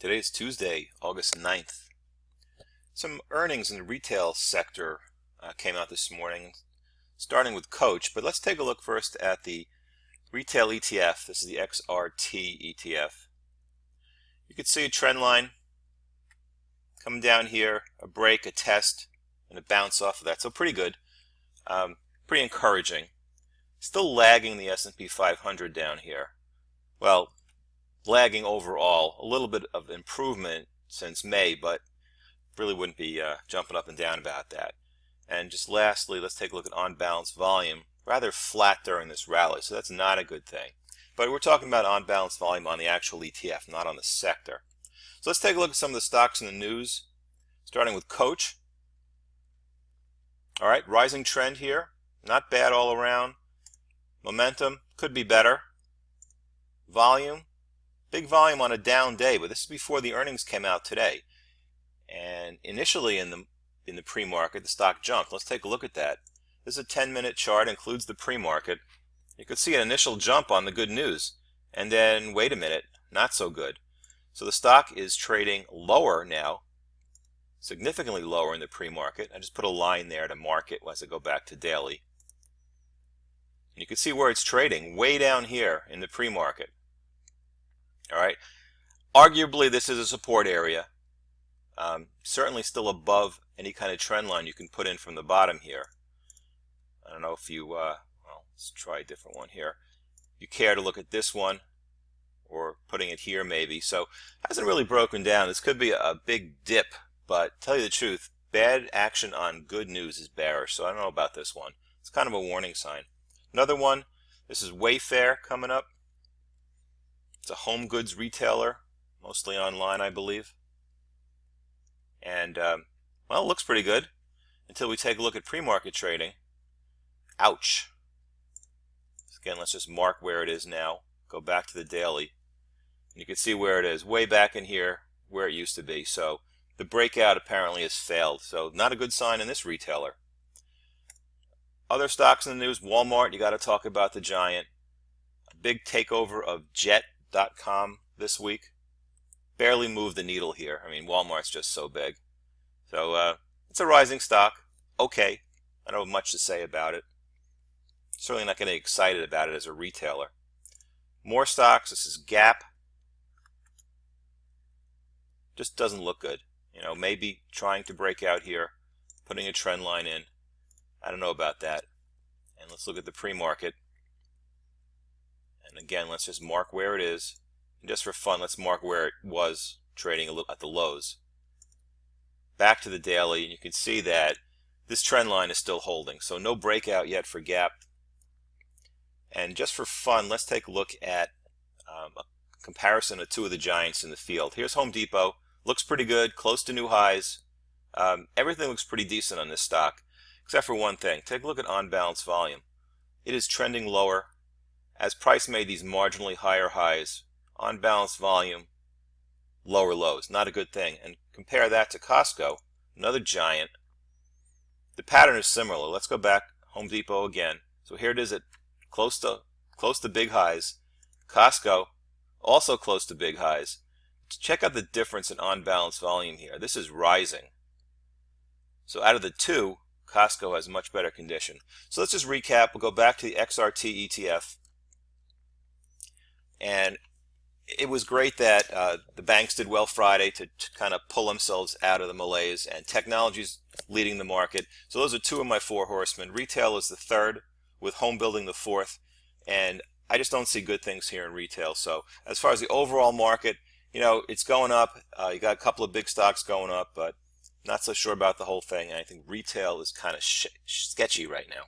Today is Tuesday, August 9th. Some earnings in the retail sector came out this morning, starting with Coach. But let's take a look first at the retail ETF. This is the XRT ETF. You can see a trend line coming down here, a break, a test, and a bounce off of that. So pretty good, pretty encouraging. Still lagging the S&P 500 down here. Well, lagging overall, a little bit of improvement since May, but really wouldn't be jumping up and down about that. And just lastly, let's take a look at on-balance volume. Rather flat during this rally, so that's not a good thing. But we're talking about on-balance volume on the actual ETF, not on the sector. So let's take a look at some of the stocks in the news, starting with Coach. All right, rising trend here. Not bad all around. Momentum could be better. Volume. Big volume on a down day, but this is before the earnings came out today. And initially in the pre-market, the stock jumped. Let's take a look at that. This is a 10-minute chart, includes the pre-market. You could see an initial jump on the good news, and then wait a minute, not so good. So the stock is trading lower now, significantly lower in the pre-market. I just put a line there to mark it as I go back to daily. And you can see where it's trading, way down here in the pre-market. All right, arguably this is a support area. Certainly still above any kind of trend line you can put in from the bottom here. I don't know if you, well, let's try a different one here. You care to look at this one or putting it here maybe. So hasn't really broken down. This could be a big dip, but tell you the truth, bad action on good news is bearish. So I don't know about this one. It's kind of a warning sign. Another one, this is Wayfair coming up. It's a home goods retailer, mostly online, I believe. And, well, it looks pretty good until we take a look at pre-market trading. Ouch. Again, let's just mark where it is now. Go back to the daily. And you can see where it is, way back in here, where it used to be. So the breakout apparently has failed. So not a good sign in this retailer. Other stocks in the news, Walmart, you got to talk about the giant. A big takeover of Jet.com this week. Barely moved the needle here. I mean, Walmart's just so big. So it's a rising stock. Okay. I don't have much to say about it. Certainly not getting excited about it as a retailer. More stocks. This is Gap. Just doesn't look good. You know, maybe trying to break out here, putting a trend line in. I don't know about that. And let's look at the pre-market. And again, let's just mark where it is. And just for fun, let's mark where it was trading a little at the lows. Back to the daily, and you can see that this trend line is still holding. So no breakout yet for Gap. And just for fun, let's take a look at a comparison of two of the giants in the field. Here's Home Depot. Looks pretty good, close to new highs. Everything looks pretty decent on this stock, except for one thing. Take a look at on-balance volume. It is trending lower. As price made these marginally higher highs, on-balance volume, lower lows. Not a good thing. And compare that to Costco, another giant. The pattern is similar. Let's go back, Home Depot again. So here it is at close to big highs. Costco, also close to big highs. Check out the difference in on-balance volume here. This is rising. So out of the two, Costco has much better condition. So let's just recap. We'll go back to the XRT ETF. And it was great that the banks did well Friday to kind of pull themselves out of the malaise, and technology's leading the market. So those are two of my four horsemen. Retail is the third, with home building the fourth. And I just don't see good things here in retail. So as far as the overall market, you know, it's going up. You got a couple of big stocks going up, but not so sure about the whole thing. And I think retail is kind of sketchy right now.